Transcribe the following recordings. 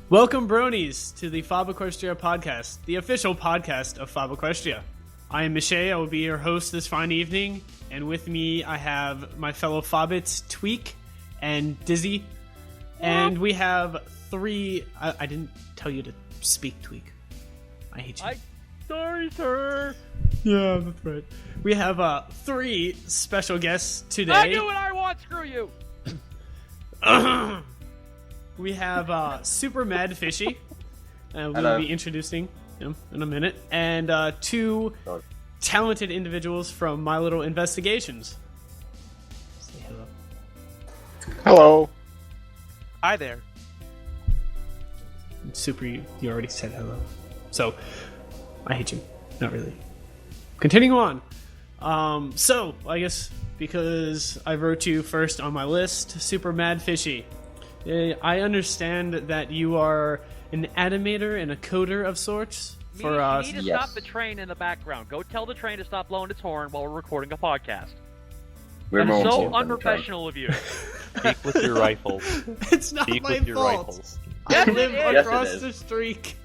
Welcome, bronies, to the FOB Equestria Podcast, the official podcast of FOB Equestria. I am Michelle. I will be your host this fine evening, and with me I have my fellow Fobbits, Tweak and Dizzy, and we have three... I didn't tell you to speak, Tweak. I hate you. Sorry, sir. Yeah, that's right. We have three special guests today. I do what I want, screw you! We have Supermadfishy, we'll Hello. be introducing him in a minute, and two talented individuals from My Little Investigations. Say hello. Hello. Hi there. Super, you already said hello. So, I hate you. Not really. Continuing on. So, I guess because I wrote you first on my list, Supermadfishy. I understand that you are an animator and a coder of sorts. You need to stop the train in the background. Go tell the train to stop blowing its horn while we're recording a podcast. We're That is so more unprofessional of you. Speak with your rifles. It's not Speak my with your fault. rifles. I live Yes, it across is. the street.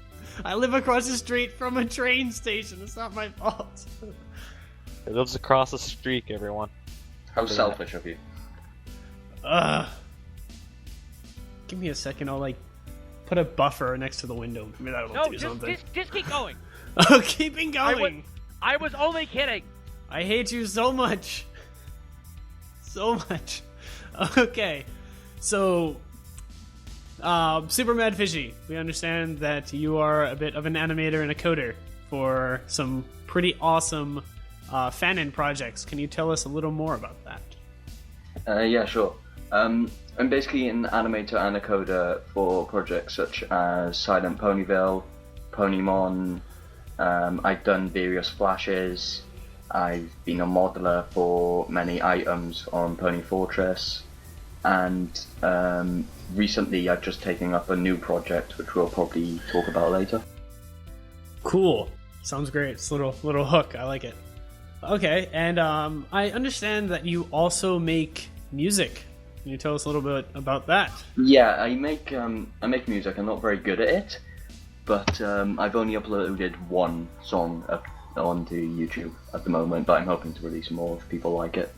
I live across the street from a train station. It's not my fault. It lives across the street, everyone. How selfish of you. Give me a second. I'll put a buffer next to the window. Maybe that'll No, do something. just keep going. Oh, keeping going. I was only kidding. I hate you so much. So much. Okay. So, Supermadfishy, we understand that you are a bit of an animator and a coder for some pretty awesome fan-in projects. Can you tell us a little more about that? Yeah, sure. I'm basically an animator and a coder for projects such as Silent Ponyville, Ponymon. I've done various flashes. I've been a modeler for many items on Pony Fortress. And recently I've just taken up a new project, which we'll probably talk about later. Cool. Sounds great. It's a little hook. I like it. Okay, and I understand that you also make music. Can you tell us a little bit about that? Yeah, I make music. I'm not very good at it, but I've only uploaded one song up onto YouTube at the moment, but I'm hoping to release more if people like it.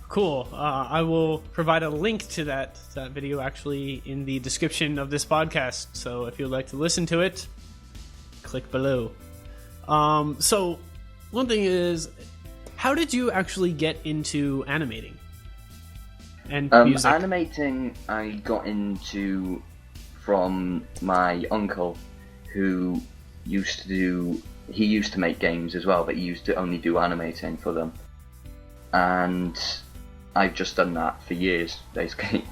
Cool. I will provide a link to that video actually in the description of this podcast. So if you'd like to listen to it, click below. So one thing is, how did you actually get into animating and music? Animating, I got into from my uncle, who used to make games as well, but he used to only do animating for them. And I've just done that for years, basically.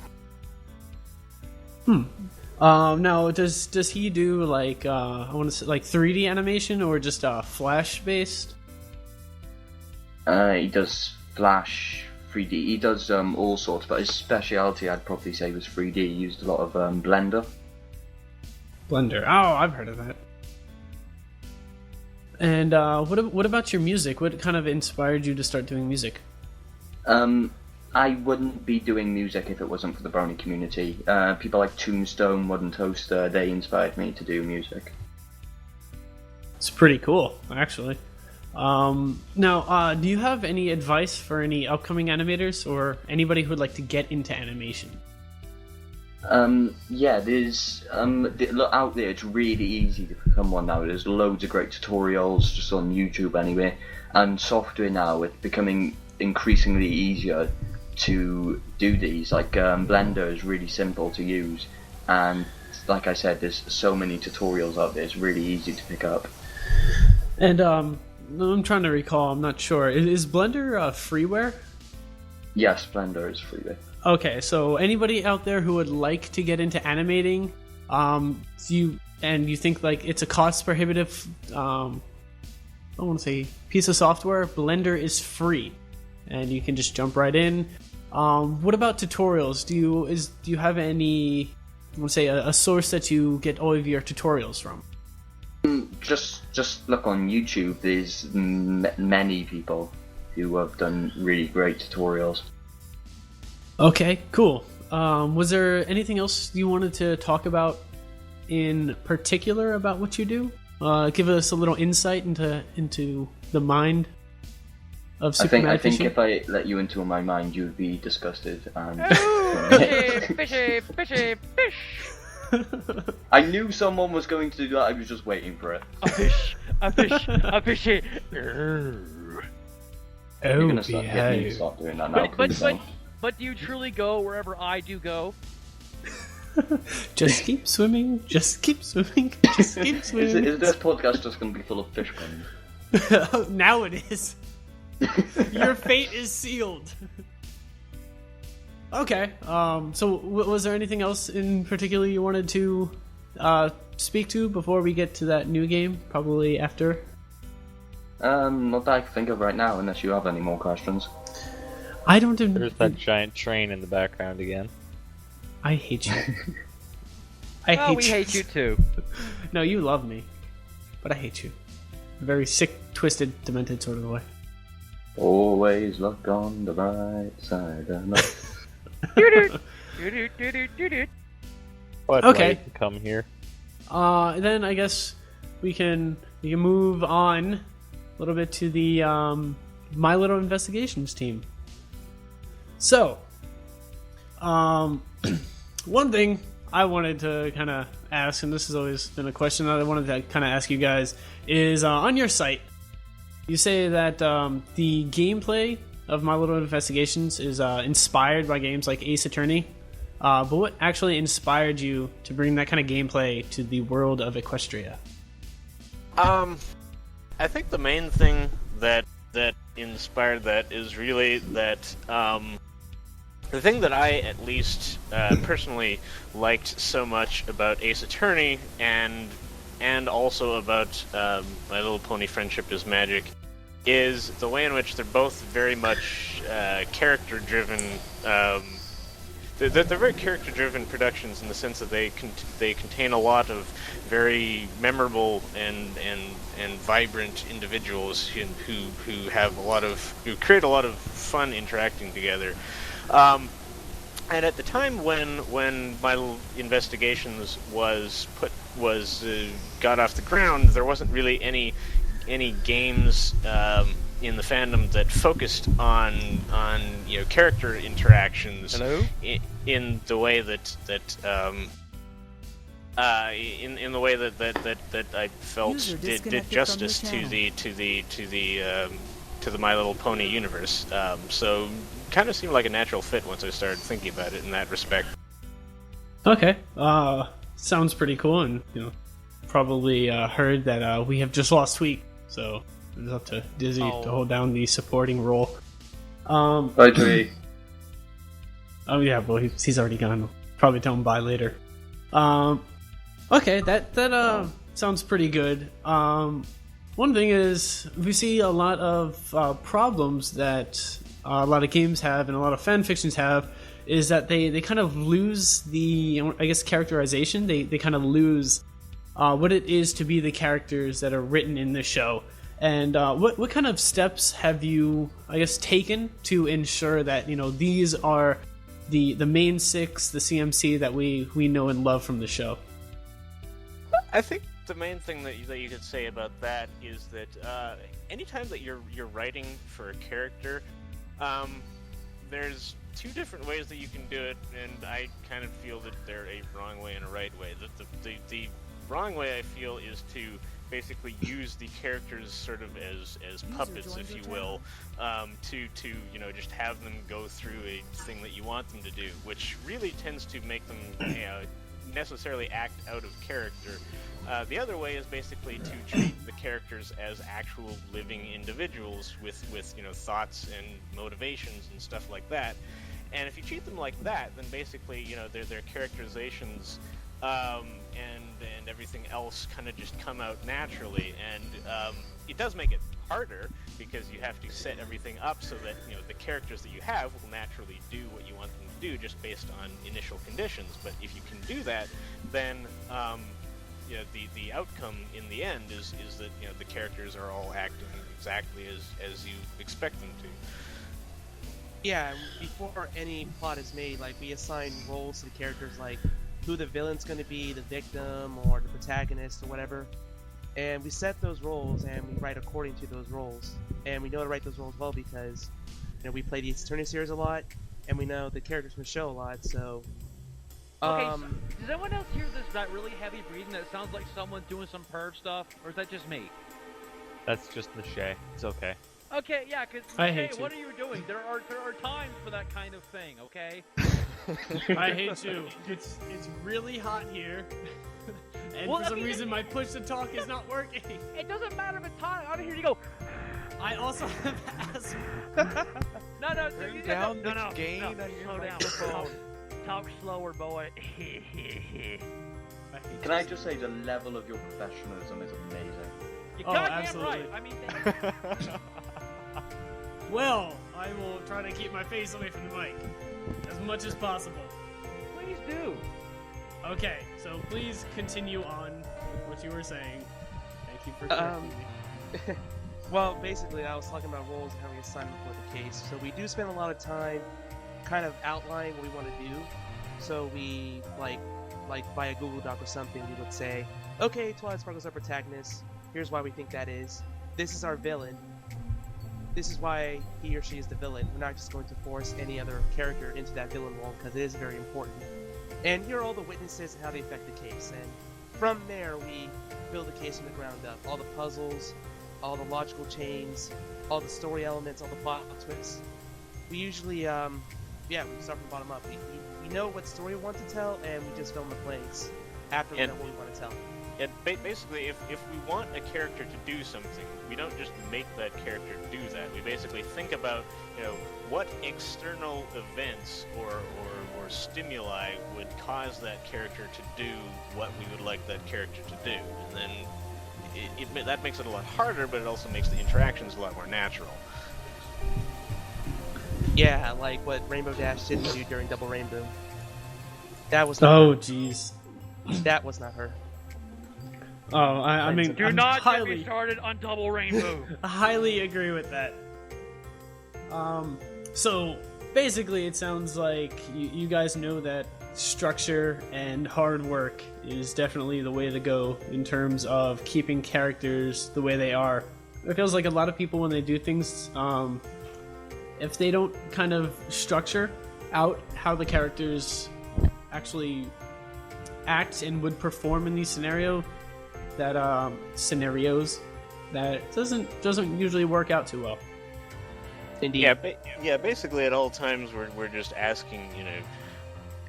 Now, does he do I want to say 3D animation or just Flash based? He does Flash, 3D. He does all sorts, but his speciality, I'd probably say, was 3D. He used a lot of Blender. Blender. Oh, I've heard of that. And what about your music? What kind of inspired you to start doing music? I wouldn't be doing music if it wasn't for the brony community. People like Tombstone, Modern Toaster, they inspired me to do music. It's pretty cool, actually. Now, do you have any advice for any upcoming animators or anybody who would like to get into animation? Yeah, there's look out there. It's really easy to become one now. There's loads of great tutorials just on YouTube anyway, and software now it's becoming increasingly easier to do these. Blender is really simple to use, and like I said, there's so many tutorials out there. It's really easy to pick up. And I'm trying to recall. I'm not sure. Is Blender freeware? Yes, Blender is freeware. Okay, so anybody out there who would like to get into animating, you think it's a cost prohibitive, I want to say piece of software, Blender is free, and you can just jump right in. What about tutorials? Do you have any, I want to say, a source that you get all of your tutorials from? Just look on YouTube. There's many people who have done really great tutorials. Okay, cool. Was there anything else you wanted to talk about in particular about what you do? Give us a little insight into the mind of Supermadfishy. I think if I let you into my mind, you'd be disgusted. And Fishy, fish! I knew someone was going to do that. I was just waiting for it. A fishy. You're gonna stop getting me to stop doing that now. But do you truly go wherever I do go? Just keep swimming. Just keep swimming. Just keep swimming. Is this podcast just going to be full of fish puns? Now it is. Your fate is sealed. Okay. So, was there anything else in particular you wanted to speak to before we get to that new game? Probably after. Not that I can think of right now, unless you have any more questions. I don't. There's that giant train in the background again. I hate you. We hate you too. No, you love me, but I hate you. A very sick, twisted, demented sort of way. Always look on the bright side of life. What Okay. way to come here? Then I guess we can move on a little bit to the My Little Investigations team. So, one thing I wanted to kind of ask, and this has always been a question that I wanted to kind of ask you guys, is on your site, you say that the gameplay of My Little Investigations is inspired by games like Ace Attorney. But what actually inspired you to bring that kind of gameplay to the world of Equestria? I think the main thing that inspired that is really that the thing that I at least personally liked so much about Ace Attorney and also about My Little Pony Friendship is Magic is the way in which they're both very much character-driven. They're very character-driven productions in the sense that they contain a lot of very memorable and vibrant individuals who create a lot of fun interacting together. And at the time when My Little Investigations got off the ground, there wasn't really any games in the fandom that focused on character interactions. Hello? In the way that I felt did justice to the My Little Pony universe. So kind of seemed like a natural fit once I started thinking about it in that respect. Okay, sounds pretty cool, and probably heard that we have just lost Tweak, so it's up to Dizzy to hold down the supporting role. Bye, Tweak. Oh yeah, well he's already gone. Probably tell him bye later. Okay, that sounds pretty good. One thing is we see a lot of problems that a lot of games have and a lot of fan fictions have, is that they kind of lose the, I guess, characterization. They kind of lose what it is to be the characters that are written in the show. And what kind of steps have you, I guess, taken to ensure that these are the main six, the CMC that we know and love from the show? I think the main thing that you could say about that is that anytime that you're writing for a character, there's two different ways that you can do it, and I kind of feel that they're a wrong way and a right way. The wrong way, I feel, is to basically use the characters sort of as puppets, if you will, to just have them go through a thing that you want them to do, which really tends to make them necessarily act out of character. The other way is basically to treat the characters as actual living individuals with thoughts and motivations and stuff like that. And if you treat them like that, then basically their characterizations and everything else kind of just come out naturally. And it does make it harder because you have to set everything up so that the characters that you have will naturally do what you want them to do just based on initial conditions. But if you can do that, then the outcome in the end is that the characters are all acting exactly as you expect them to. Yeah, before any plot is made, like we assign roles to the characters, like who the villain's going to be, the victim or the protagonist or whatever. And we set those roles and we write according to those roles. And we know how to write those roles well because we play the Ace Attorney series a lot, and we know the characters from the show a lot. So, Okay, so does anyone else hear that really heavy breathing that sounds like someone doing some perv stuff, or is that just me? That's just Michelle. It's okay. Okay, yeah, because I hate you. what are you doing? There are times for that kind of thing, okay? I hate you. It's really hot here, and Well, for some reason my push to talk is not working. It doesn't matter if it's hot. I don't hear you go. I also have asthma. No, Turn down the gain on your slow down. microphone. Talk slower, boy. Can I just say the level of your professionalism is amazing. You're Oh, goddamn absolutely. right. I mean, Well, I will try to keep my face away from the mic as much as possible. please do. Okay, so please continue on with what you were saying. Thank you for correcting me. Well, basically, I was talking about roles and how we assign them for the case. So we do spend a lot of time kind of outlining what we want to do. So we, like by a Google Doc or something, we would say, okay, Twilight Sparkle's our protagonist. Here's why we think that is. This is our villain. This is why he or she is the villain. We're not just going to force any other character into that villain role because it is very important. And here are all the witnesses and how they affect the case. And from there, we build the case from the ground up. All the puzzles, all the logical chains, all the story elements, all the plot twists. We usually, we start from the bottom up. We know what story we want to tell, and we just fill in the blanks after we know what we want to tell. And basically, if we want a character to do something, we don't just make that character do that. We basically think about, what external events or stimuli would cause that character to do what we would like that character to do. And then that makes it a lot harder, but it also makes the interactions a lot more natural. Yeah, like what Rainbow Dash didn't do during Double Rainbow. That was not Oh, her. jeez. That was not her. Oh, I mean, Do I'm not get me highly, started on Double Rainbow. highly agree with that. So basically, it sounds like you guys know that structure and hard work is definitely the way to go in terms of keeping characters the way they are. It feels like a lot of people, when they do things, if they don't kind of structure out how the characters actually act and would perform in these scenarios, that doesn't usually work out too well. Indeed. Yeah, basically at all times we're just asking,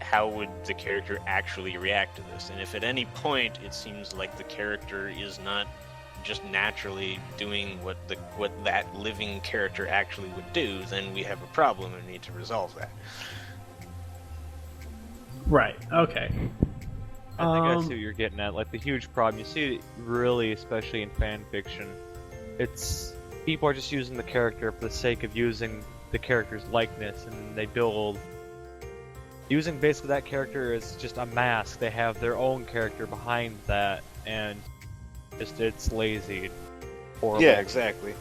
how would the character actually react to this? And if at any point it seems like the character is not just naturally doing what that living character actually would do, then we have a problem and need to resolve that. Right. Okay. I think I see what you're getting at. Like, the huge problem you see it really, especially in fan fiction, it's people are just using the character for the sake of using the character's likeness, and they build using basically that character as just a mask. They have their own character behind that, and it's lazy, horrible. Yeah, exactly.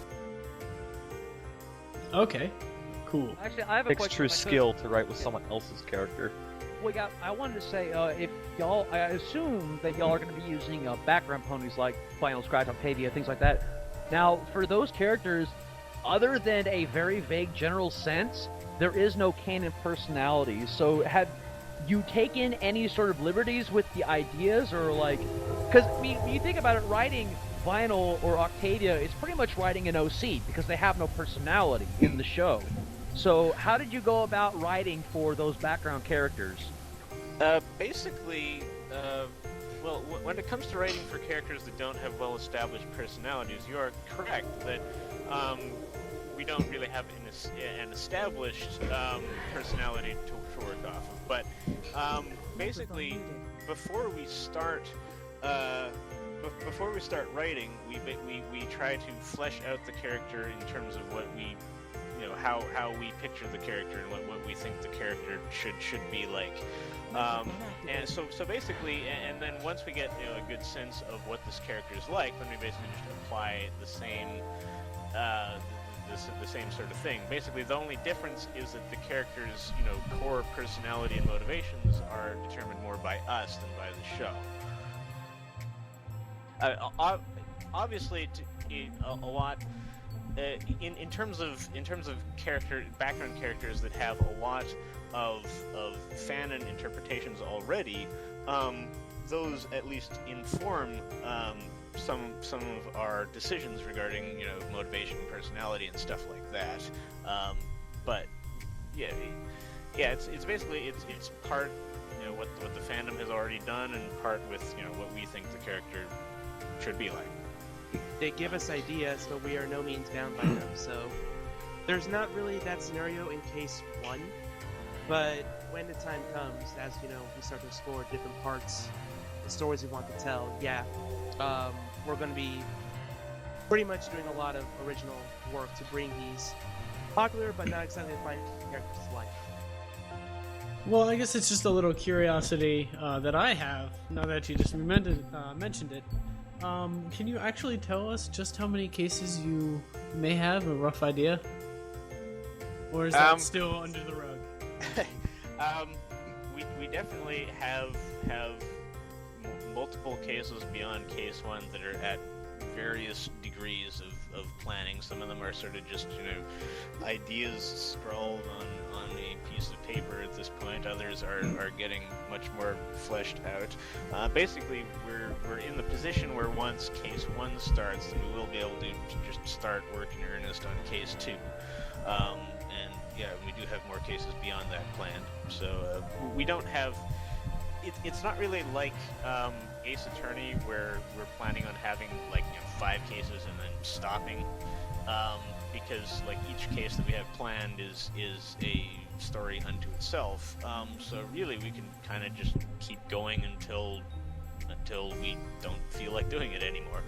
Okay. Cool. Actually, I have a It takes question. true if I could. skill to write with someone else's character. Well, yeah, I wanted to say, if y'all, I assume that y'all are going to be using background ponies like Final Scratch, Octavia, things like that. Now, for those characters, other than a very vague general sense, there is no canon personality. So, have you taken any sort of liberties with the ideas, or like, because when you think about it, writing Vinyl or Octavia is pretty much writing an OC because they have no personality in the show. So, how did you go about writing for those background characters? Basically, well, when it comes to writing for characters that don't have well-established personalities, you are correct that we don't really have an established personality to work off of. But basically, before we start writing, we try to flesh out the character in terms of what we, how we picture the character and what we think the character should be like. And so basically, and then once we get a good sense of what this character is like, then we basically just apply the the same sort of thing. Basically, the only difference is that the characters' core personality and motivations are determined more by us than by the show. Obviously, a lot in terms of background characters that have a lot of fanon interpretations already. Those at least inform some of our decisions regarding motivation, personality, and stuff like that. But it's basically it's part what the fandom has already done, and part with what we think the character should be like. They give us ideas, but we are no means bound by them. So there's not really that scenario in case 1, but when the time comes, as we start to explore different parts, the stories we want to tell, we're going to be pretty much doing a lot of original work to bring these popular but not exactly defined characters to life. Well, I guess it's just a little curiosity that I have, now that you just mentioned it. Can you actually tell us just how many cases you may have, a rough idea? Or is that still under the rug? We definitely have multiple cases beyond case 1 that are at various degrees of planning. Some of them are sort of just ideas scrawled on a piece of paper at this point. Others are getting much more fleshed out. Basically, we're in the position where once case 1 starts, then we will be able to just start work in earnest on case 2. And we do have more cases beyond that planned. So we don't have. It's not really like Ace Attorney, where we're planning on having 5 cases and then stopping, because each case that we have planned is a story unto itself. So really, we can kind of just keep going until we don't feel like doing it anymore.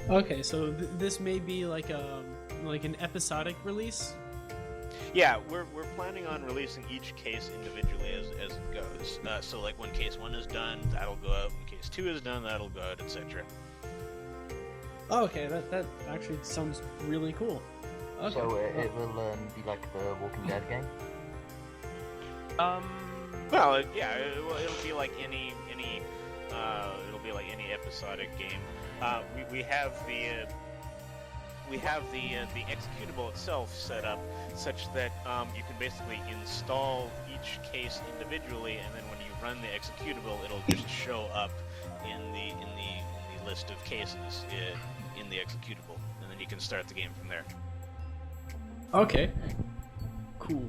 Okay, so this may be like an episodic release. Yeah, we're planning on releasing each case individually as it goes. So when case 1 is done, that'll go out. When case 2 is done, that'll go out, etc. Okay, that actually sounds really cool. Okay. So it will be like the Walking Dead game? Well, it'll be like any episodic game. We have the executable itself set up such that you can basically install each case individually, and then when you run the executable, it'll just show up in the list of cases in the executable, and then you can start the game from there. Okay. Cool.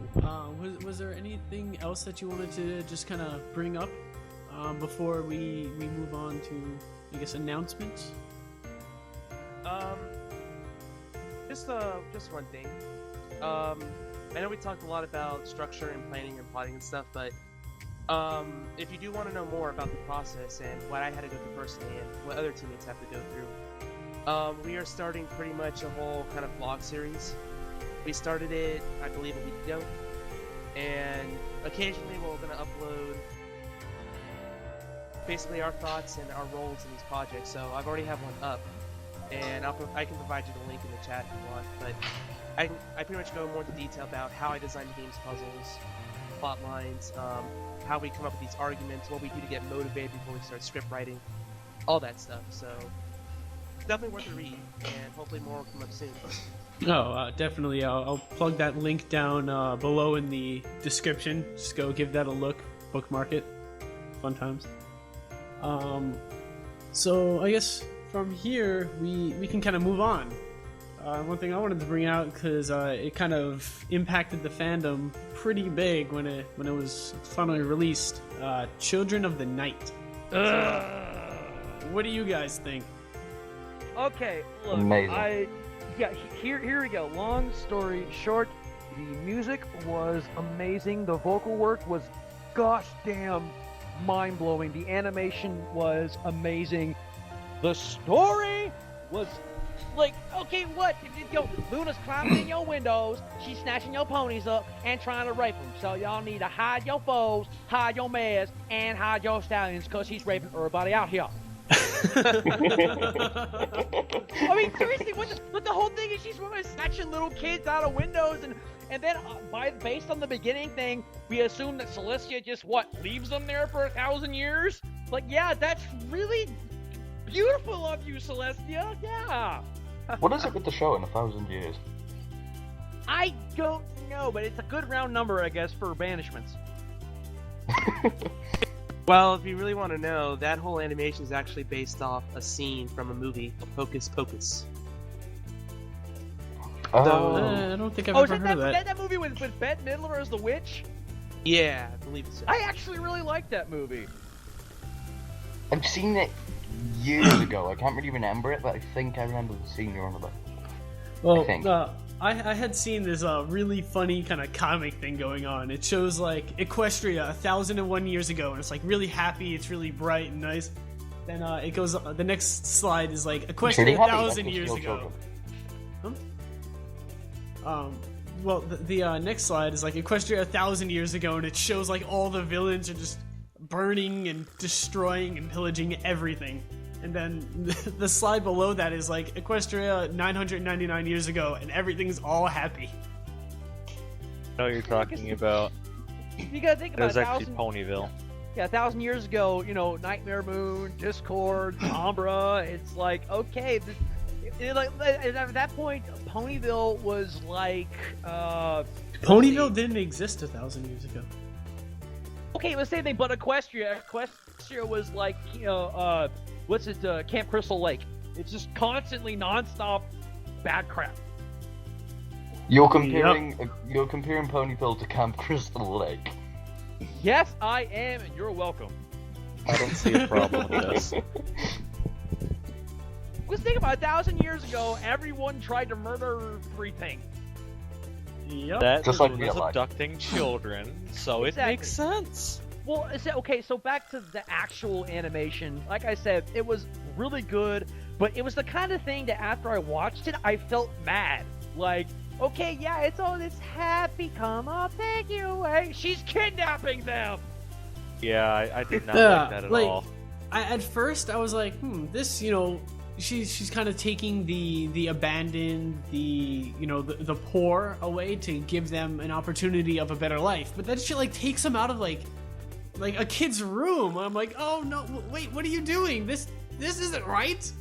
Was there anything else that you wanted to just kind of bring up before we move on to, I guess, announcements? Just one thing. I know we talked a lot about structure and planning and plotting and stuff, but if you do want to know more about the process and what I had to go through personally and what other teammates have to go through, we are starting pretty much a whole kind of vlog series. We started it, I believe, a week ago, and occasionally we're going to upload basically our thoughts and our roles in these projects. So I've already have one up, and I can provide you the link in the chat if you want, but I pretty much go more into detail about how I design the game's puzzles, plot lines, how we come up with these arguments, what we do to get motivated before we start script writing, all that stuff. So definitely worth a read, and hopefully more will come up soon. Oh, definitely. I'll plug that link down below in the description. Just go give that a look, bookmark it. Fun times. So I guess from here we can kind of move on. One thing I wanted to bring out, because it kind of impacted the fandom pretty big when it was finally released. Children of the Night. So, what do you guys think? Okay, look, Amazing. Here we go. Long story short, the music was amazing. The vocal work was gosh damn mind-blowing. The animation was amazing. The story was like, okay, what? Luna's climbing in your windows, she's snatching your ponies up and trying to rape them. So y'all need to hide your foes, hide your mares, and hide your stallions, because she's raping everybody out here. I mean, seriously, what the whole thing is she's snatching little kids out of windows, and then based on the beginning thing, we assume that Celestia just leaves them there for 1,000 years. Like, yeah, that's really beautiful of you, Celestia. Yeah. What is it with the show in 1,000 years? I don't know, but it's a good round number, I guess, for banishments. Well, if you really want to know, that whole animation is actually based off a scene from a movie, Hocus Pocus. I don't think I've ever heard of that. That movie with Bette Midler as the witch? Yeah, I believe so. I actually really liked that movie. I've seen it years ago. I can't really remember it, but I think I remember the scene you're on about. Well, I had seen this really funny kind of comic thing going on. It shows like Equestria 1,001 years ago, and it's like really happy. It's really bright and nice. Then it goes. The next slide is like Equestria 1,000 years ago. Well, the next slide is like Equestria 1,000 years ago, and it shows like all the villains are just burning and destroying and pillaging everything. And then the slide below that is like Equestria 999 years ago, and everything's all happy. I know what you're talking about. You gotta think It about was actually Ponyville. Yeah, 1,000 years ago, Nightmare Moon, Discord, Sombra. It's like, okay, at that point, Ponyville was like. Ponyville didn't exist 1,000 years ago. Okay, let's say they but Equestria. Equestria was like, Camp Crystal Lake. It's just constantly non-stop bad crap. You're comparing Ponyville to Camp Crystal Lake. Yes, I am, and you're welcome. I don't see a problem with this. Let's think about 1,000 years ago, everyone tried to murder everything. Yep. That Just was like real life. abducting children, so Exactly. it makes sense. Well, so back to the actual animation. Like I said, it was really good, but it was the kind of thing that after I watched it, I felt mad. Like, okay, yeah, it's all this happy, come on, take you away. She's kidnapping them! Yeah, I did not like that at all. At first, I was like, this, she's kind of taking the abandoned, the poor away to give them an opportunity of a better life. But then she takes them out of like a kid's room. I'm like, oh no, wait, what are you doing? This isn't right.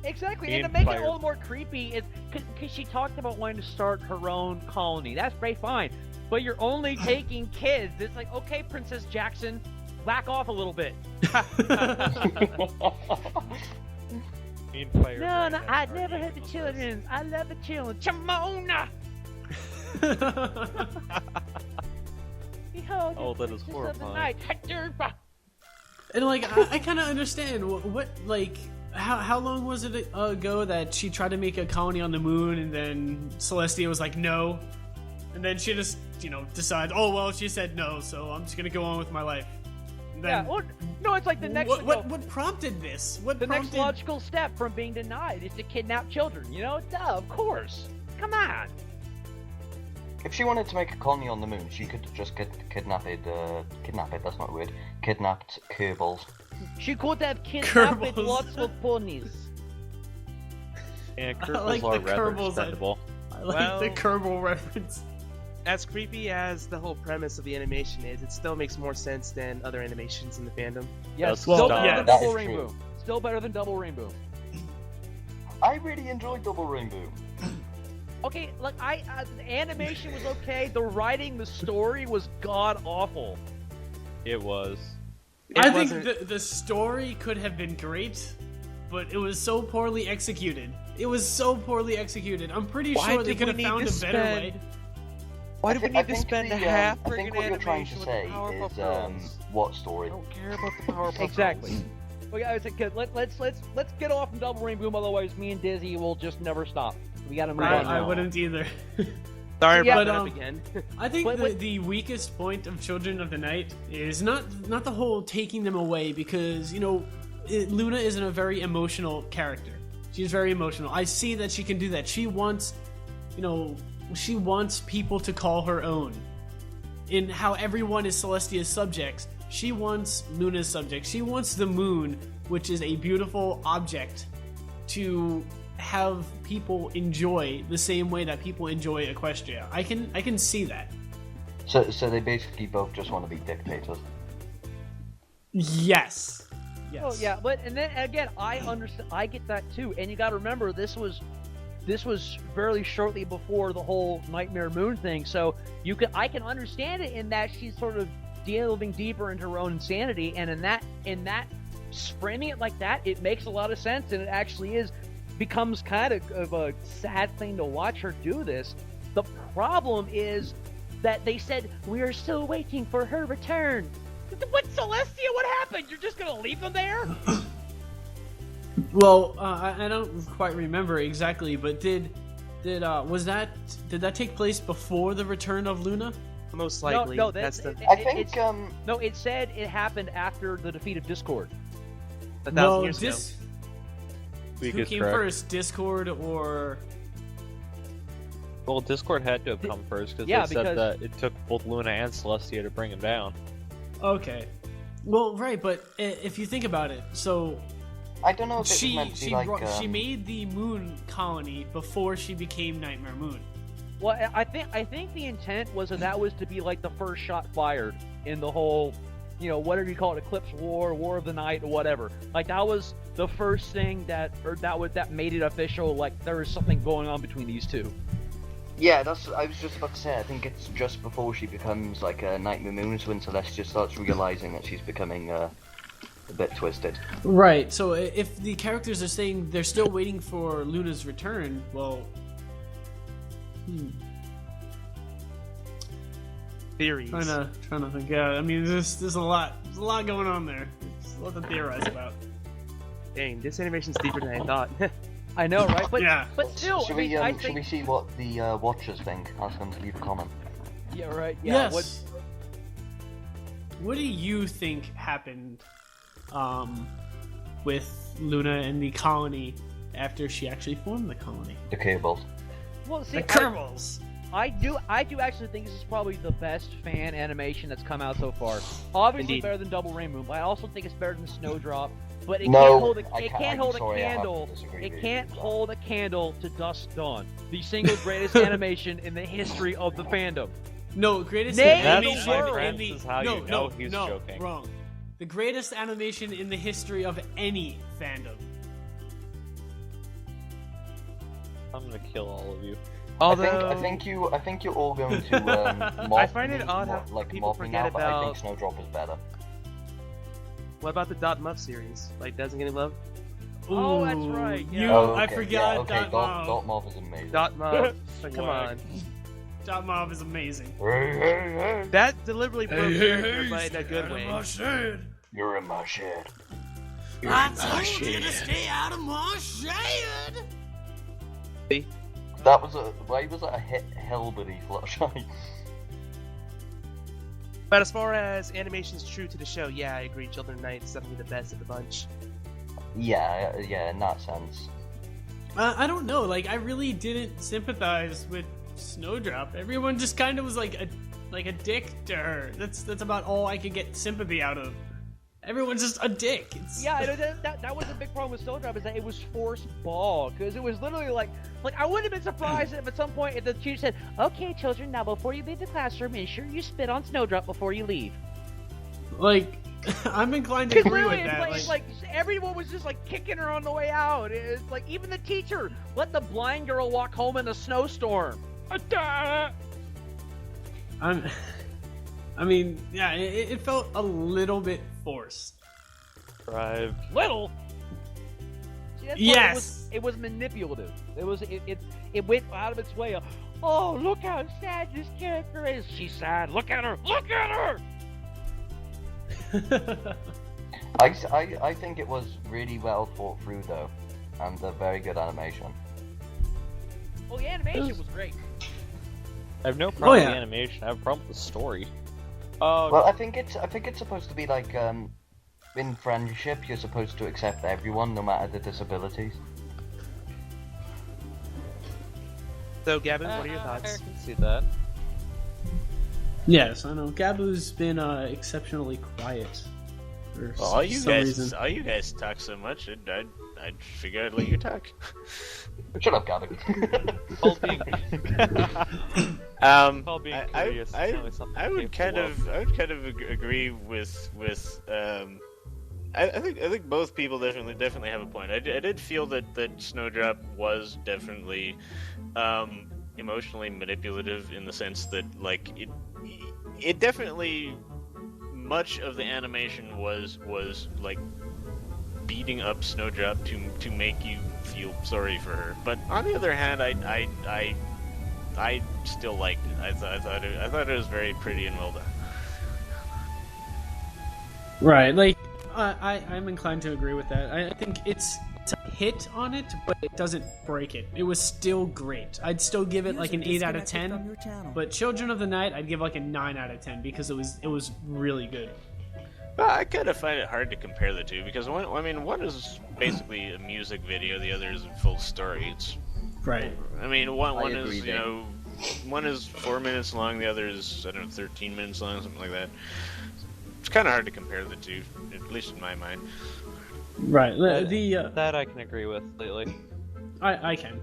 Exactly, and to make it a little more creepy, is because she talked about wanting to start her own colony. That's very fine, but you're only taking kids. It's like, okay, Princess Jackson, back off a little bit. No, I never had the children. I love the children. Chimona! Behold, Oh, that is horrifying. And I kind of understand what how long was it ago that she tried to make a colony on the moon, and then Celestia was like no, and then she just decided, oh well, she said no, so I'm just gonna go on with my life. And then, yeah, well, no, it's like the next. What prompted this? Next logical step from being denied is to kidnap children. Duh, of course. Come on. If she wanted to make a colony on the moon, she could just kidnapped, that's not a word, kidnapped Kerbals. She could have kidnapped lots of ponies. And Kerbals are rather expendable. I like the Kerbal reference. As creepy as the whole premise of the animation is, it still makes more sense than other animations in the fandom. Yes, Well, still better yeah, than that Double is Rainbow. true. Still better than Double Rainbow. I really enjoyed Double Rainbow. Okay, look, the animation was okay. The writing, the story was god awful. It was. I think the story could have been great, but it was so poorly executed. I'm pretty sure they could have found a better way. Why do we need to spend half I think friggin' what you're trying animation to with say the Powerpuff is, Girls? what story? I don't care about the Powerpuff Exactly. Girls. Okay, I was like, let's get off from Double Rainbow, otherwise me and Dizzy will just never stop. We gotta move on. I wouldn't either. Sorry Yeah, about but, that up again. I think But- the weakest point of Children of the Night is not the whole taking them away, because Luna isn't a very emotional character. She's very emotional. I see that she can do that. She wants people to call her own. In how everyone is Celestia's subjects, she wants Luna's subjects. She wants the moon which is a beautiful object, to have people enjoy the same way that people enjoy Equestria. I can see that. So they basically both just want to be dictators. Yes. Yes. Oh yeah, but and then again, I understand. I get that too. And you got to remember, this was fairly shortly before the whole Nightmare Moon thing. So I can understand it in that she's sort of delving deeper into her own insanity, and in that framing it like that, it makes a lot of sense, and it actually becomes kind of a sad thing to watch her do this. The problem is that they said we are still waiting for her return. What, Celestia? What happened? You're just gonna leave them there? Well, I don't quite remember exactly, but did that take place before the return of Luna? Most likely. No, that's the. I think No, it said it happened after the defeat of Discord. 1,000 years ago. Who came first, Discord or? Well, Discord had to have come first they said that it took both Luna and Celestia to bring him down. Okay. Well, right, but if you think about it, so I don't know if it was meant to be she made the moon colony before she became Nightmare Moon. Well, I think the intent was that was to be like the first shot fired in the whole, whatever you call it, Eclipse War, War of the Night, or whatever. Like that was the first thing that made it official. Like there was something going on between these two. Yeah, I was just about to say, I think it's just before she becomes like a Nightmare Moon, when Celestia starts realizing that she's becoming a bit twisted. Right, so if the characters are saying they're still waiting for Luna's return, well... Theories. Trying to think, yeah, I mean, there's a lot going on there. There's a lot to theorize about. Dang, this animation's deeper than I thought. I know, right? But yeah. But still, should we see what the watchers think? Ask them to leave a comment. Yeah, right. Yeah. Yes. What do you think happened with Luna and the colony after she actually formed the colony? The cables. Well, see, the Kerbals. I do actually think this is probably the best fan animation that's come out so far. Obviously Indeed. better than Double Rainbow, but I also think it's better than Snowdrop. But it No, can't hold a candle to Dusk Dawn, the single greatest animation in the history of the fandom. No, greatest Name animation the world. in the This is how you know he's joking. Wrong. The greatest animation in the history of any fandom. I'm gonna kill all of you. Although I think you're all going to mob I find it odd how people mob me forget now, but I about- think Snowdrop is better. what about the Dot Muff series? Like, doesn't get any love? Oh, that's right, yeah. You, Oh, I okay, forgot yeah, okay, Dot Mob. Dot Mob is amazing. Dot Muff. But come on. Dot Mob is amazing. That deliberately broke character, but in a good way. You're in my shed. I told you to stay out of my shed. That was why was that a hell beneath Fluttershy? But as far as animation's true to the show, yeah, I agree. Children Night is definitely the best of the bunch. Yeah, in that sense. I don't know. Like, I really didn't sympathize with Snowdrop. Everyone just kind of was like a dick to her. That's about all I could get sympathy out of. Everyone's just a dick. Yeah, I know that was the big problem with Snowdrop, is that it was forced ball, because it was literally like I wouldn't have been surprised if at some point if the teacher said, "Okay, children, now before you leave the classroom, ensure you spit on Snowdrop before you leave." Like, I'm inclined to agree with Because that. it's like everyone was just like kicking her on the way out. It's like even the teacher let the blind girl walk home in a snowstorm. I mean, yeah, it felt a little bit forced. Drive. Little. See, that's why Yes. it was manipulative. It went out of its way. Oh, look how sad this character is. She's sad. Look at her. Look at her. I think it was really well thought through though, and a very good animation. Well, the animation was great. I have no problem yeah. with the animation. I have a problem with the story. Well, I think it's supposed to be like in friendship, you're supposed to accept everyone, no matter the disabilities. So, Gavin, what are your I thoughts? can see that. Yes, I know. Gabu's been exceptionally quiet For All you some guys, reason. all you guys talk so much. I'd figure I'd let you talk. Shut up, Gavin. All being, all being curious. I would kind of agree with I think both people definitely have a point. I did feel that Snowdrop was definitely emotionally manipulative in the sense that like it definitely much of the animation was like beating up Snowdrop to make you feel sorry for her. But on the other hand, I still liked it. I thought it was very pretty and well done. Right, like I'm inclined to agree with that. I think it's a hit on it, but it doesn't break it. It was still great. I'd still give it like an 8 out of 10. But Children of the Night, I'd give like a 9 out of 10 because it was really good. Well, I kind of find it hard to compare the two because one is basically a music video, the other is a full story. It's right. I mean, one is there. one is 4 minutes long, the other is 13 minutes long, something like that. It's kind of hard to compare the two, at least in my mind. Right. That I can agree with lately. I can.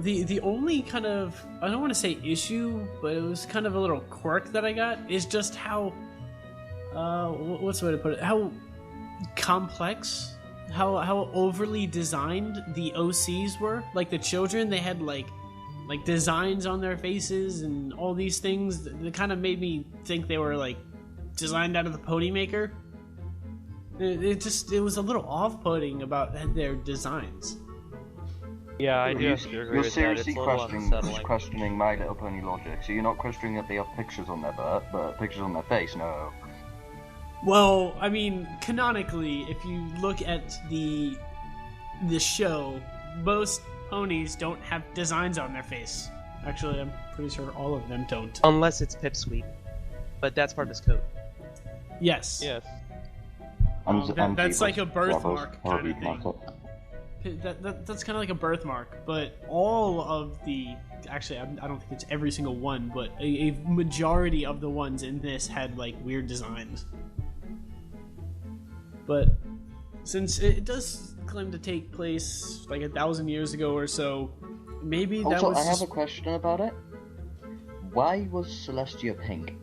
The only kind of, I don't want to say issue, but it was kind of a little quirk that I got is just how what's the way to put it? How complex, how overly designed the OCs were. Like the children, they had like designs on their faces and all these things that kind of made me think they were like designed out of the Pony Maker. It was a little off-putting about their designs. Yeah, I do have to agree You're with that. It's seriously a little unsettling. questioning My Little Pony logic. So you're not questioning that they have pictures on their butt, but pictures on their face, no. Well, I mean, canonically, if you look at the show, most ponies don't have designs on their face. Actually, I'm pretty sure all of them don't. Unless it's Pipsqueak, but that's part of his code. Yes. Yes. That's like a birthmark kind of thing. That's kind of like a birthmark, but all of the... Actually, I don't think it's every single one, but a majority of the ones in this had, like, weird designs. But since it does claim to take place, like, 1,000 years ago or so, maybe that Also, was I have just... a question about it. Why was Celestia pink?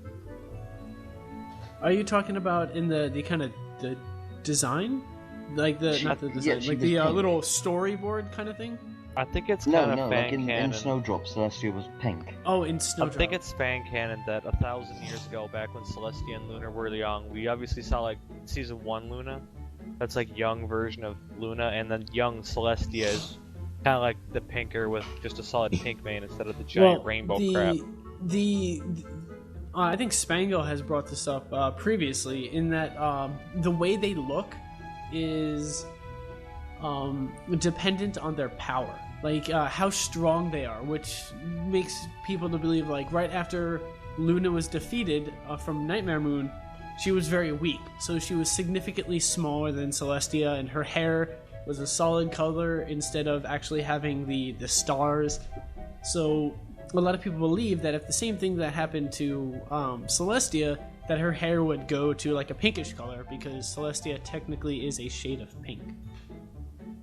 Are you talking about in the kind of the design? Like not the design, like the little storyboard kind of thing? I think it's kind of fan like canon. in Snowdrop, Celestia was pink. Oh, in Snowdrop. I think it's fan canon that 1,000 years ago, back when Celestia and Luna were young, we obviously saw like season 1 Luna. That's like young version of Luna, and then young Celestia is kind of like the pinker with just a solid pink mane instead of the giant rainbow crap. I think Spangle has brought this up previously in that the way they look is dependent on their power, like how strong they are, which makes people to believe like right after Luna was defeated from Nightmare Moon, she was very weak, so she was significantly smaller than Celestia, and her hair was a solid color instead of actually having the stars. So a lot of people believe that if the same thing that happened to Celestia, that her hair would go to like a pinkish color because Celestia technically is a shade of pink.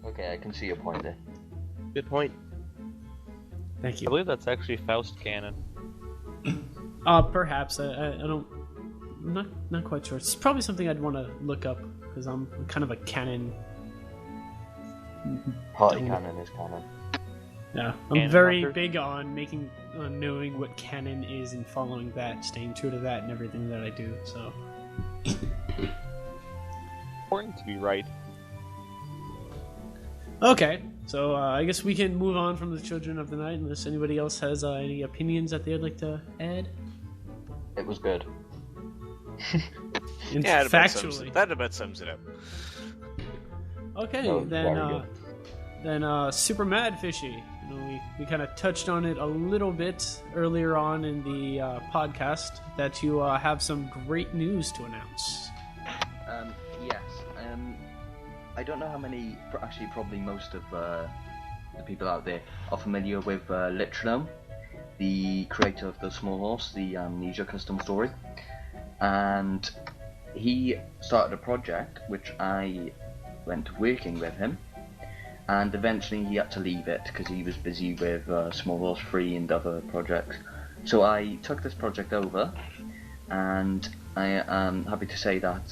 Okay, I can see your point there. Good point. Thank I you. believe that's actually Faust canon. Perhaps I'm not quite sure. It's probably something I'd want to look up because I'm kind of a canon. Party canon is canon. Yeah, I'm Canon very hunter? big on knowing what canon is and following that, staying true to that and everything that I do. So. Important to be right. Okay, so I guess we can move on from the Children of the Night unless anybody else has any opinions that they'd like to add. It was good. Yeah, Factually. that about sums it up. Okay, No, then very good. Supermadfishy. You know, we kind of touched on it a little bit earlier on in the podcast that you have some great news to announce. Yes. I don't know how many, actually probably most of the people out there are familiar with Litronome, the creator of the Small Horse, the Amnesia custom story. And he started a project which I went working with him, and eventually he had to leave it because he was busy with Small Wars 3 and other projects. So I took this project over, and I am happy to say that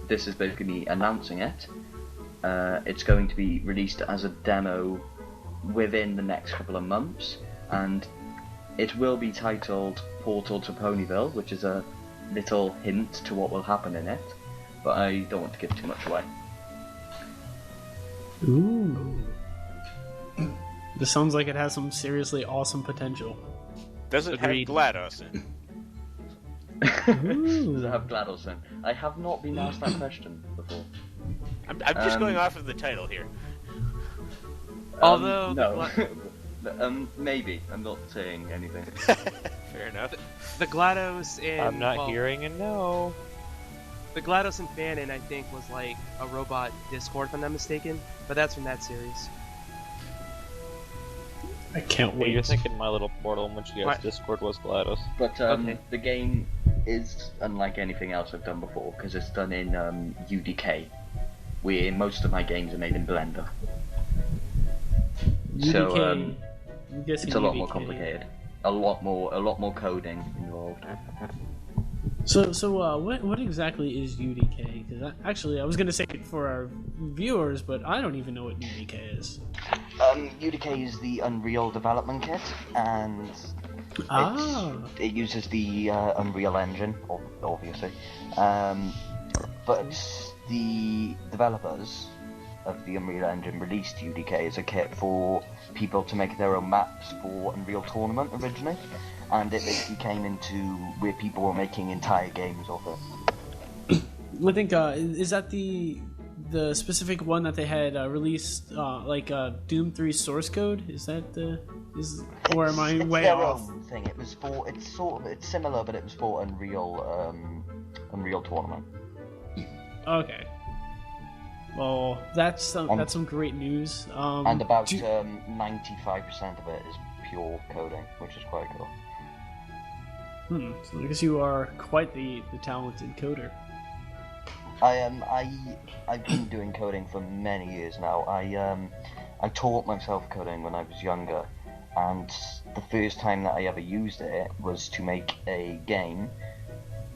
this is basically me announcing it. It's going to be released as a demo within the next couple of months, and it will be titled Portal to Ponyville, which is a little hint to what will happen in it, but I don't want to give too much away. Ooh. This sounds like it has some seriously awesome potential. Does it Agreed. have GLaDOS in? Does it have GLaDOS in? I have not been asked that question before. I'm just going off of the title here. Although no. Maybe. I'm not saying anything. Fair enough. The GLaDOS and I'm not hearing a no. The GLaDOS and Fanon, I think, was like a robot Discord, if I'm not mistaken. But that's from that series. I can't Well, wait. you're thinking My Little Portal, which yes, What? Discord was GLaDOS. But Okay. the game is unlike anything else I've done before because it's done in UDK, where most of my games are made in Blender. UDK. So I'm guessing it's a lot more UDK. complicated. A lot more coding involved. So what exactly is UDK? Because actually, I was gonna say it for our viewers, but I don't even know what UDK is. UDK is the Unreal Development Kit, and it uses the Unreal Engine, obviously. But the developers of the Unreal Engine released UDK as a kit for people to make their own maps for Unreal Tournament originally, and it basically came into where people were making entire games of it. I think is that the specific one that they had released Doom 3 source code? Is that or am I way their off? own thing. It's similar, but it was for Unreal Tournament. Okay. Well, that's some great news. And about 95% of it is pure coding, which is quite cool. So I guess you are quite the talented coder. I've been doing coding for many years now. I taught myself coding when I was younger, and the first time that I ever used it was to make a game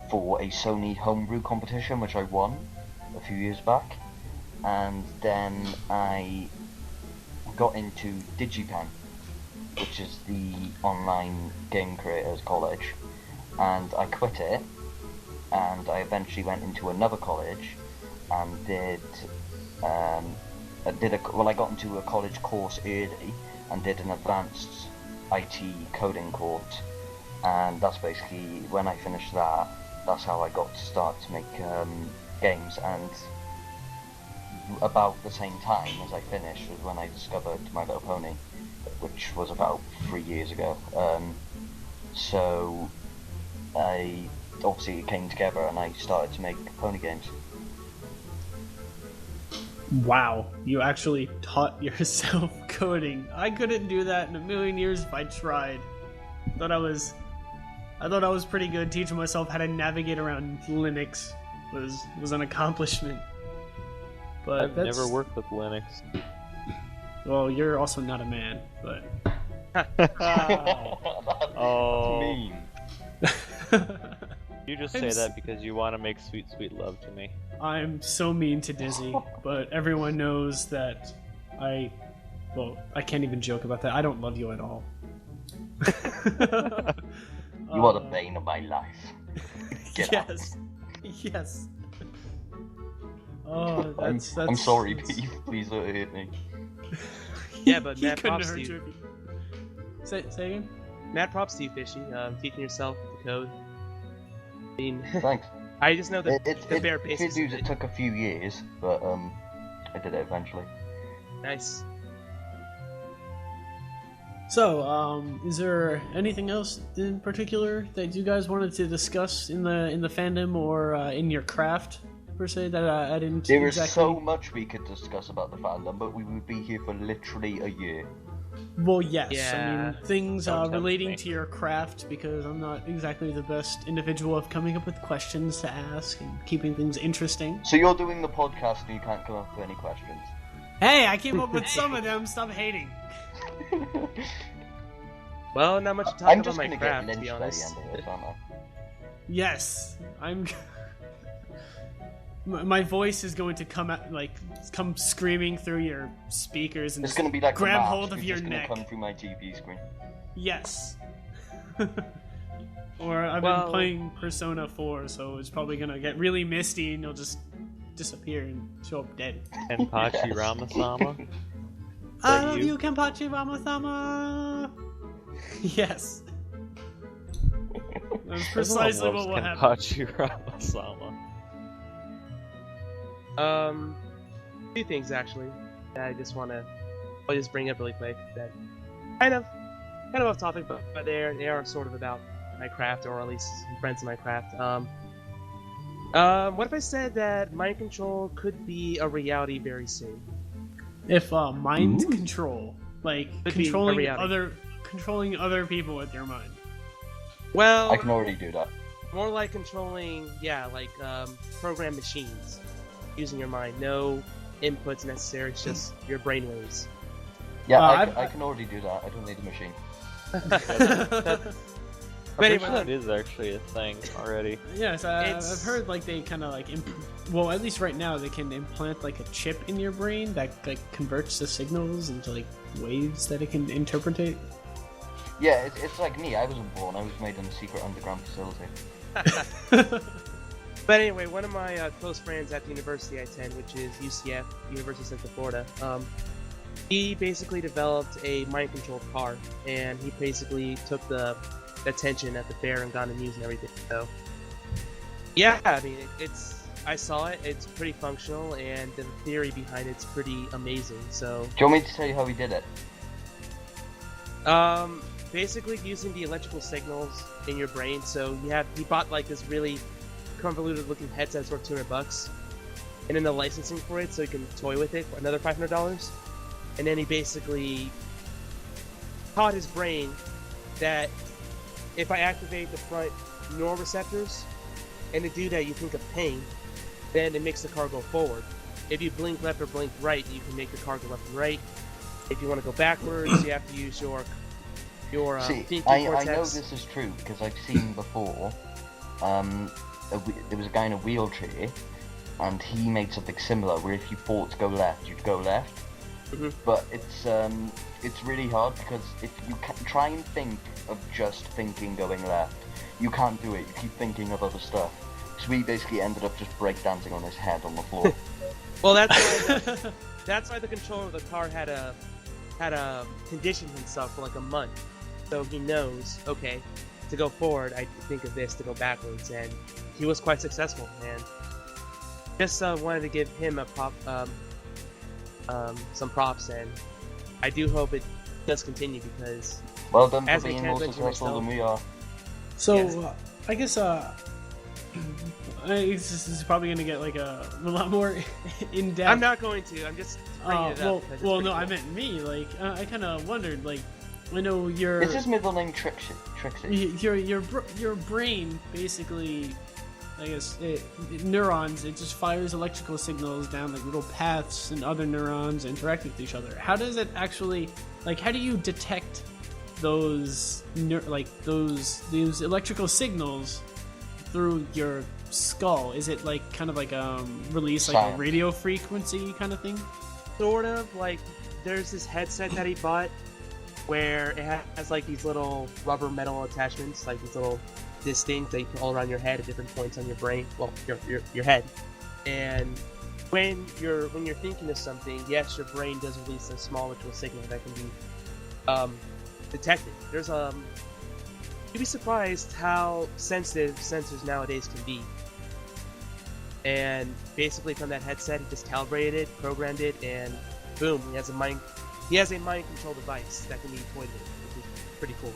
for a Sony homebrew competition, which I won a few years back. And then I got into DigiPen, which is the online game creators college, and I quit it, and I eventually went into another college and I got into a college course early and did an advanced IT coding course, and that's basically when I finished that. That's how I got to start to make games, and about the same time as I finished was when I discovered My Little Pony, which was about 3 years ago. So it came together and I started to make pony games. Wow, you actually taught yourself coding. I couldn't do that in a million years if I tried. I thought I was pretty good. Teaching myself how to navigate around Linux was an accomplishment. But I've never worked with Linux. Well, you're also not a man, but Oh, mean. You just say that because you want to make sweet, sweet love to me. I'm so mean to Dizzy, but everyone knows that I can't even joke about that. I don't love you at all. You are the bane of my life. Get out. Yes. Oh, that's. I'm sorry, Pete. Please don't hurt me. Yeah, but He mad couldn't props to hurt you. you. Say again? Mad props to you, Fishy. Teaching yourself the code. I mean, Thanks. I just know the bare Good basics. news, of it took a few years, but I did it eventually. Nice. So, is there anything else in particular that you guys wanted to discuss in the fandom or in your craft per se that I didn't There is exactly? so much we could discuss about the fandom, but we would be here for literally a year. Well, yes. Yeah. I mean, things Don't tempt relating me. to your craft, because I'm not exactly the best individual of coming up with questions to ask and keeping things interesting. So you're doing the podcast and you can't come up with any questions. Hey, I came up with some of them. Stop hating. Well, not much to talk I'm about just my gonna craft, get to be lynched by the honest. end of this, aren't I? Yes, I'm. My voice is going to come screaming through your speakers and It's gonna be like grab the mask, hold of it's your just neck. gonna come through my TV screen. Yes. Or I've Well- been playing Persona 4, so it's probably gonna get really misty and you'll just disappear and show up dead. Kenpachi Yes. Ramasama. I that love you? you, Kenpachi Ramasama! Yes. That's precisely what will happen. Kenpachi Ramasama. Two things actually that I just I'll just bring up really quick that kind of off topic, but they are sort of about my craft, or at least some friends of my craft. What if I said that mind control could be a reality very soon? If mind control, like Could be a reality. controlling other people with your mind. Well, I can already do that. more like controlling, program machines using your mind. No inputs necessary, it's just your brainwaves. Yeah, I've- I can already do that. I don't need a machine. I'm But pretty anyway, sure that is actually a thing already. Yes, It's- I've heard like they kind of like, well, at least right now they can implant like a chip in your brain that like converts the signals into like waves that it can interpret. Yeah, it's like me. I wasn't born. I was made in a secret underground facility. But anyway, one of my close friends at the university I attend, which is UCF, University of Central Florida, he basically developed a mind-controlled car, and he basically took the attention at the fair and got amused and everything. So, yeah, I mean, I saw it. It's pretty functional, and the theory behind it's pretty amazing. So, Do you want me to tell you how he did it? basically using the electrical signals in your brain. So he bought like this really convoluted looking headset that's worth $200, and then the licensing for it so he can toy with it for another $500. And then he basically taught his brain that if I activate the front neural receptors, and to do that you think of pain, then it makes the car go forward. If you blink left or blink right, you can make the car go left and right. If you want to go backwards, you have to use your See, thinking I cortex. know this is true because I've seen before. There was a guy in a wheelchair, and he made something similar where if you thought to go left, you'd go left. Mhm. But it's really hard because if you try and think of just thinking going left, you can't do it. You keep thinking of other stuff. So we basically ended up just breakdancing on his head on the floor. Well, that's why the controller of the car had a conditioned himself for like a month, so he knows, okay, to go forward I think of this, to go backwards, and he was quite successful. And just wanted to give him some props, and I do hope it does continue because Well done for As a being more mechanic successful than we are. So Yes. I guess this is probably gonna get like a lot more in depth. I'm not going to. I'm just bringing it up. because it's well, pretty no, I cool. meant me. Like, I kind of wondered. Like, I know your Is his middle name Trixie? your brain basically, I guess, neurons. It just fires electrical signals down like little paths, and other neurons interact with each other. How does it actually, like, how do you detect those those electrical signals through your skull? Is it like kind of like release like a Science. radio frequency kind of thing? Sort of, like, there's this headset that he bought where it has like these little rubber metal attachments, like these little things that you put all around your head at different points on your brain, well, your head. And when you're thinking of something, yes, your brain does release a small electrical signal that can be detected. There's you'd be surprised how sensitive sensors nowadays can be. And basically from that headset, he just calibrated it, programmed it, and boom, he has a mind control device that can be toyed with, which is pretty cool.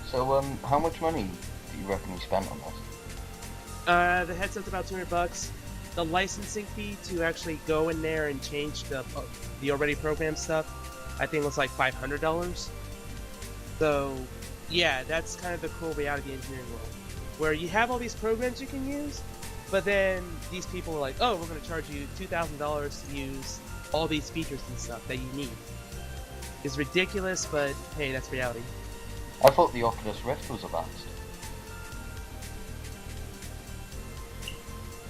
So, how much money do you reckon he spent on this? The headset's about $200. The licensing fee to actually go in there and change the already programmed stuff, I think it was like $500. So, yeah, that's kind of the cool way out of the engineering world, where you have all these programs you can use, but then these people are like, oh, we're going to charge you $2,000 to use all these features and stuff that you need. It's ridiculous, but hey, that's reality. I thought the Oculus Rift was advanced.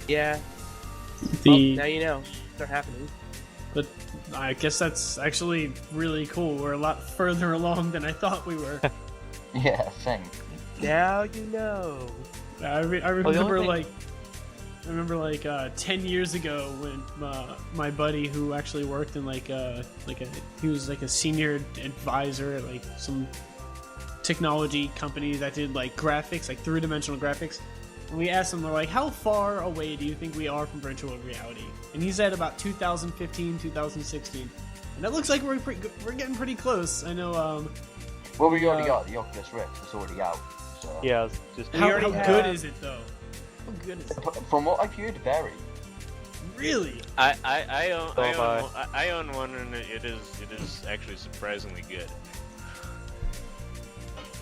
Yeah. Well, now you know. They're happening. But I guess that's actually really cool. We're a lot further along than I thought we were. Yeah, same. Now you know. I remember like 10 years ago when my buddy who actually worked in he was like a senior advisor at like some technology company that did like graphics, like 3-dimensional graphics. And we asked him, we're like, how far away do you think we are from virtual reality? And he said about 2015, 2016. And it looks like we're getting pretty close. I know. Well, we already got the Oculus Rift. It's already out. So. Yeah, it's just how good is it though? How good is it? From what I've heard, very. Really? I own one, and it is actually surprisingly good.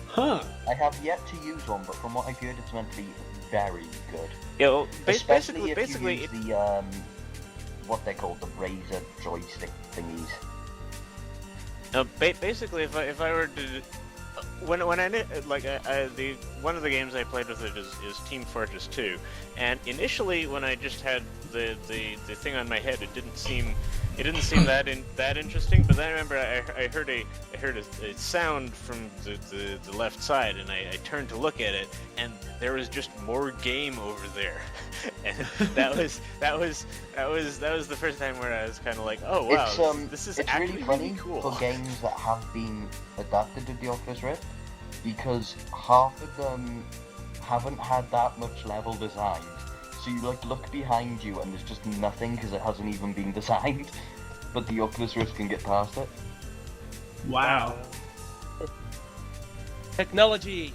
Huh. I have yet to use one, but from what I've heard, it's meant to be very good. Yeah, well, Especially if basically, you use the what they call the Razer joystick thingies. Basically, if I were to, when I one of the games I played with it is Team Fortress 2, and initially when I just had the thing on my head, it didn't seem that interesting. But then I remember I heard a sound from the left side, and I turned to look at it, and there was just more game over there, and that was the first time where I was kind of like, oh wow, this is actually really funny cool. For games that have been adapted to the Oculus Rift, because half of them haven't had that much level designed. So you like look behind you and there's just nothing because it hasn't even been designed, but the Oculus Rift can get past it. Wow. Technology.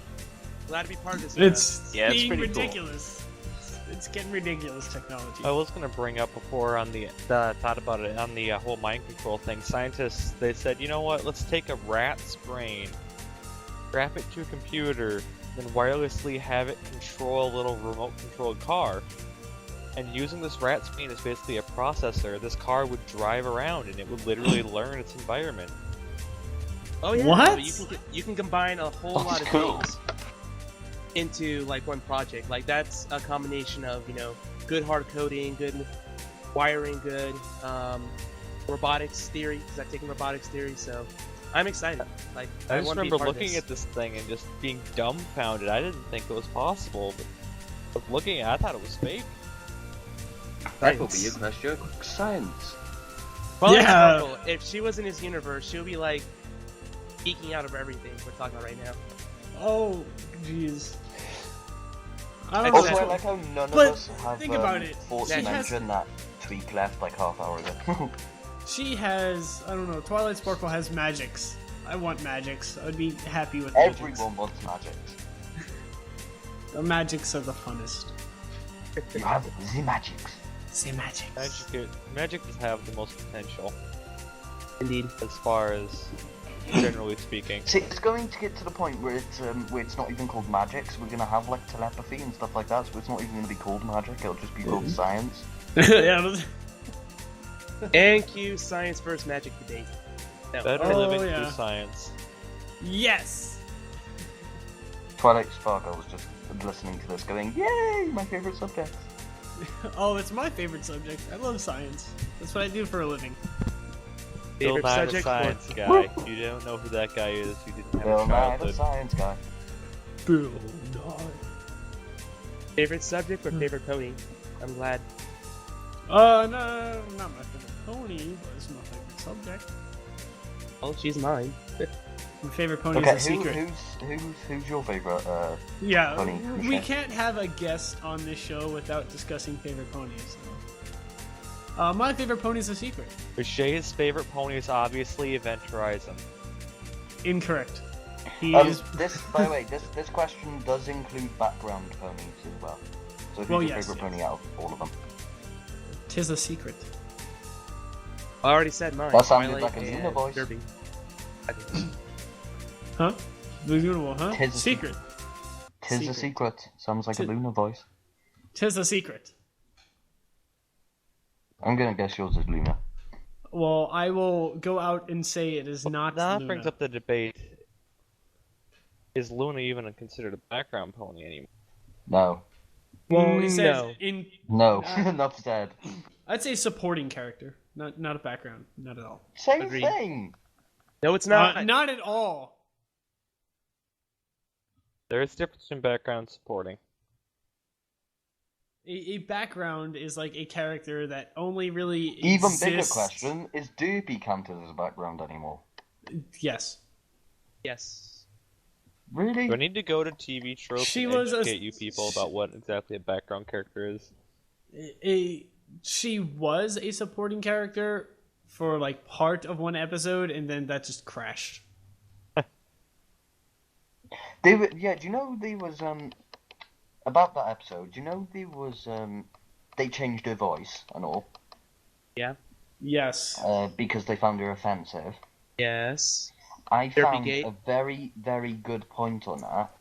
Glad to be part of this. It's pretty ridiculous. Cool. It's getting ridiculous technology. I was gonna bring up before on the thought about it on the whole mind control thing. Scientists, they said, you know what? Let's take a rat's brain, strap it to a computer, then wirelessly have it control a little remote-controlled car. And using this rat's brain as basically a processor, this car would drive around and it would literally learn its environment. Oh yeah. What? So you can combine a whole lot of cool. things into like one project. Like that's a combination of good hard coding, good wiring, good robotics theory. Because I've taken robotics theory, so I'm excited. Like I just want to be remember part of looking this. at this thing and just being dumbfounded. I didn't think it was possible, but looking at it, I thought it was fake. FOB Equestria Science. Well, Yeah. Sparkle, if she was in his universe, she'll be like geeking out over everything we're talking about right now. Oh, jeez. I don't Also, know. I like how none of But us have think about it. thought She to has- mention that tweak left like half hour ago. She has, I don't know, Twilight Sparkle has magics. I want magics. I'd be happy with Everyone wants magic. magics. The magics are the funnest. You have the magics. Say magics. Magic does have the most potential, Indeed. as far as generally speaking. See, it's going to get to the point where it's not even called magic, so we're going to have like telepathy and stuff like that, so it's not even going to be called magic, it'll just be called science. Yeah. And cue science versus magic debate. No. Better Oh, living yeah. through science. Yes. Twilight Sparkle was just listening to this going, yay, my favourite subject. Oh, it's my favorite subject. I love science. That's what I do for a living. Bill Favorite Nye the subject? science guy. You don't know who that guy is. You didn't have Bill a Nye, the childhood. science guy. Bill Nye. Favorite subject or favorite coding? I'm glad. No, not my favorite pony, but it's my favorite subject. Oh, she's mine. My favorite pony Okay, is a secret. who's your favourite Yeah, pony? we Michelle? can't have a guest on this show without discussing favorite ponies. So. My favorite pony is a secret. Shay's favorite pony is obviously Event Horizon. Incorrect. He is. This, by the way, this question does include background ponies as well. So who's Well, your yes, favourite yes. pony out of all of them? Tis a secret. I already said mine. That sounded Twilight like a Luna and voice. Derby. Huh? Luna, huh? Tis a Secret. Tis a secret. Sounds like a Luna voice. Tis a secret. I'm gonna guess yours is Luna. Well, I will go out and say it is not That Luna. brings up the debate. Is Luna even considered a background pony anymore? No. Well, it says No. No. Enough said. I'd say supporting character, not a background, not at all. Same Agreed. thing. No, it's not. Not at all. There is a difference between background and supporting. A background is like a character that only really Even exists. bigger question, is Derpy counted as a background anymore? Yes. Yes. Really? Do I need to go to TV Tropes She and was educate you people about what exactly a background character is? She was a supporting character for like part of one episode, and then that just crashed. Do you know there was about that episode? Do you know there was they changed her voice and all? Yeah. Yes. Because they found her offensive. Yes. I Derpy found Gate. a very, very good point on that,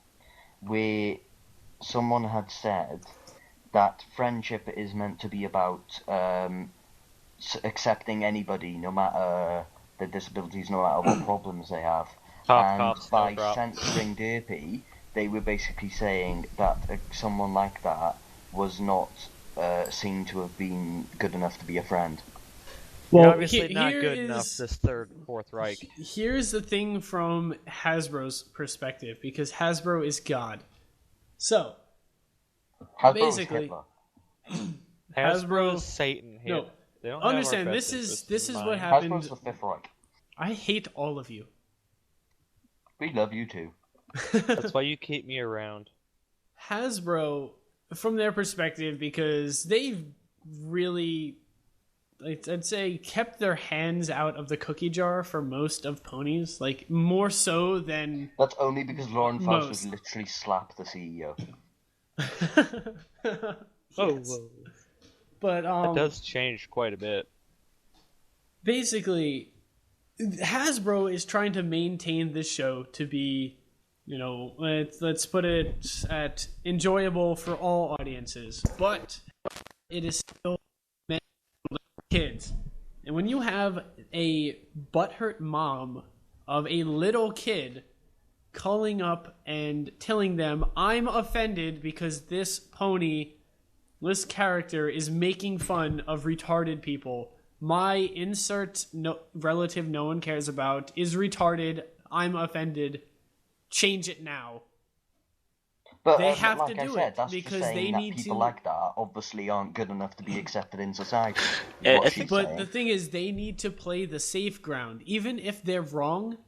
where someone had said that friendship is meant to be about accepting anybody, no matter their disabilities, no matter what problems they have. And by censoring Derpy, they were basically saying that someone like that was not seen to have been good enough to be a friend. Well, You're obviously not here good is- enough this third and fourth Reich. Here's the thing from Hasbro's perspective, because Hasbro is God. So, Hasbro basically, is Hitler. Hasbro is Satan here. No, They don't have our understand, best this interests is in what mind. happened. Hasbro's the Fifth Reich. I hate all of you. We love you too. That's why you keep me around. Hasbro, from their perspective, because they've really, I'd say, kept their hands out of the cookie jar for most of ponies, like more so than. That's only because Lauren Faust Most. was literally slapped the CEO. Yes. But That does change quite a bit. basically, Hasbro is trying to maintain this show to be, let's put it at enjoyable for all audiences, but it is still meant for kids. And when you have a butthurt mom of a little kid calling up and telling them, I'm offended because this character is making fun of retarded people. My relative no one cares about is retarded. I'm offended. Change it now. But They have like to I do said, it that's because just saying they that need people to- like that obviously aren't good enough to be accepted in society. I What she's think- But saying. the thing is, they need to play the safe ground. Even if they're wrong,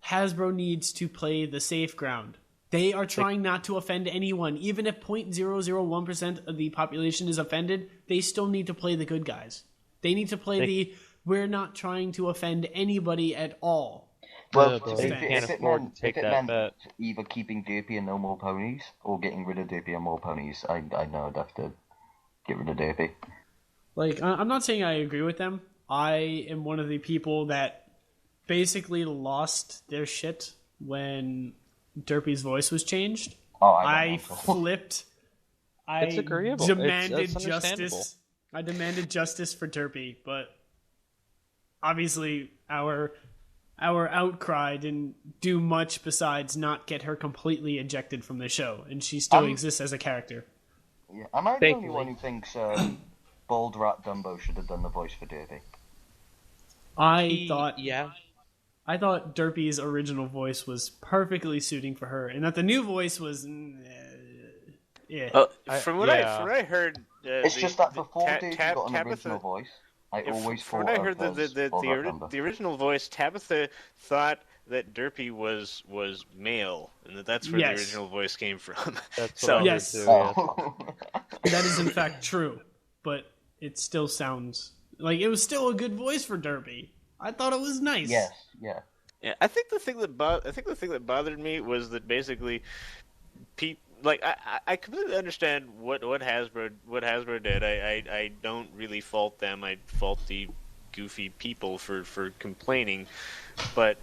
Hasbro needs to play the safe ground. They are trying not to offend anyone. Even if 0.001% of the population is offended, they still need to play the good guys. They need to play we're not trying to offend anybody at all. Well, They if can't it afford meant, to take if it that meant bet. either keeping Derpy and no more ponies, or getting rid of Derpy and more ponies, I know I'd have to get rid of Derpy. Like, I'm not saying I agree with them. I am one of the people that basically lost their shit when Derpy's voice was changed. Oh, I don't know. flipped. It's agreeable. Demanded It's understandable. justice. I demanded justice for Derpy, but obviously our outcry didn't do much besides not get her completely ejected from the show, and she still exists as a character. Yeah. Am I the only Thankfully. one who thinks Bald Rat Dumbo should have done the voice for Derpy? I thought Yeah. Derpy's original voice was perfectly suiting for her, and that the new voice was, yeah. From what I heard, It's just that before Derpy got an Tabitha, original voice, I always from thought what I heard, of as Bald Rat Dumbo. the original voice, Tabitha thought that Derpy was male, and that's where Yes. the original voice came from. That's So- what I Yes. heard too, yeah. Oh. That is in fact true, but it still sounds like it was still a good voice for Derpy. I thought it was nice. Yes, yeah. Yeah, I think the thing that bothered me was that basically, I completely understand what Hasbro did. I don't really fault them. I fault the goofy people for complaining, but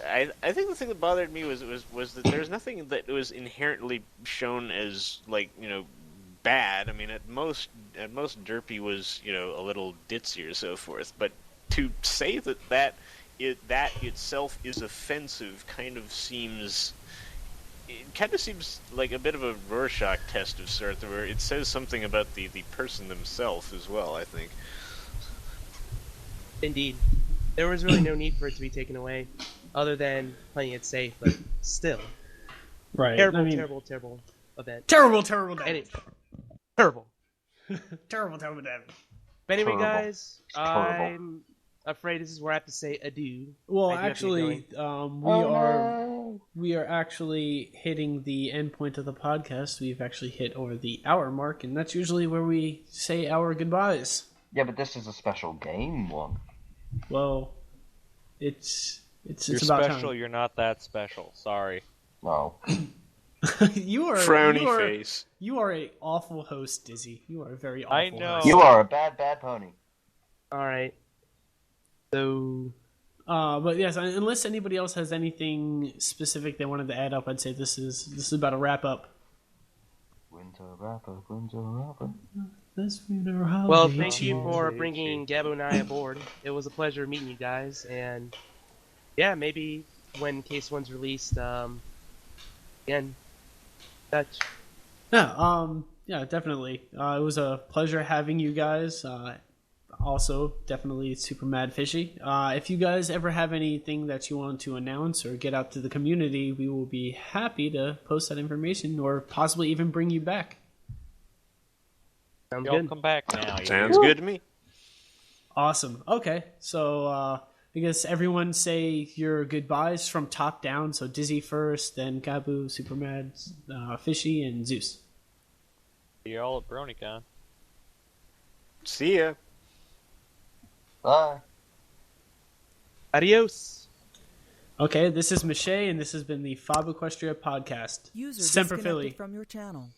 I think the thing that bothered me was that there's nothing that was inherently shown as like bad. I mean, at most Derpy was a little ditzy or so forth. But to say that itself is offensive kind of seems like a bit of a Rorschach test of sorts, where it says something about the person themselves as well. I think. Indeed. There was really no need for it to be taken away, other than playing it safe, but still. Right. Terrible, I mean, terrible event. Terrible Any- damage. Terrible. Terrible damage. But anyway, Terrible. guys, It's terrible. I'm afraid this is where I have to say adieu. Well, I do have to get actually, we are actually hitting the end point of the podcast. We've actually hit over the hour mark, and that's usually where we say our goodbyes. Yeah, but this is a special game one. Well, it's You're about special. time. You're not that special. Sorry. No. you are Frowny you are, face. You are a awful host, Dizzy. You are a very awful. I know. host. You are a bad pony. Alright. So, But yes, unless anybody else has anything specific they wanted to add up, I'd say this is about a wrap up. Winter wrapper. well, thank you for bringing Gabo and I aboard. It was a pleasure meeting you guys, and yeah, maybe when Case 1's released, again, touch. Yeah, definitely. It was a pleasure having you guys. Also, definitely Supermadfishy. If you guys ever have anything that you want to announce or get out to the community, we will be happy to post that information or possibly even bring you back. Sounds Y'all good. come back now. Sounds good to me. Awesome. Okay, so I guess everyone say your goodbyes from top down. So Dizzy first, then Gabu, Supermad, Fishy, and Zeus. See y'all at BronyCon. See ya. Bye. Adios. Okay, this is Miche, and this has been the FOB Equestria Podcast. User Semper disconnected Philly. from your channel.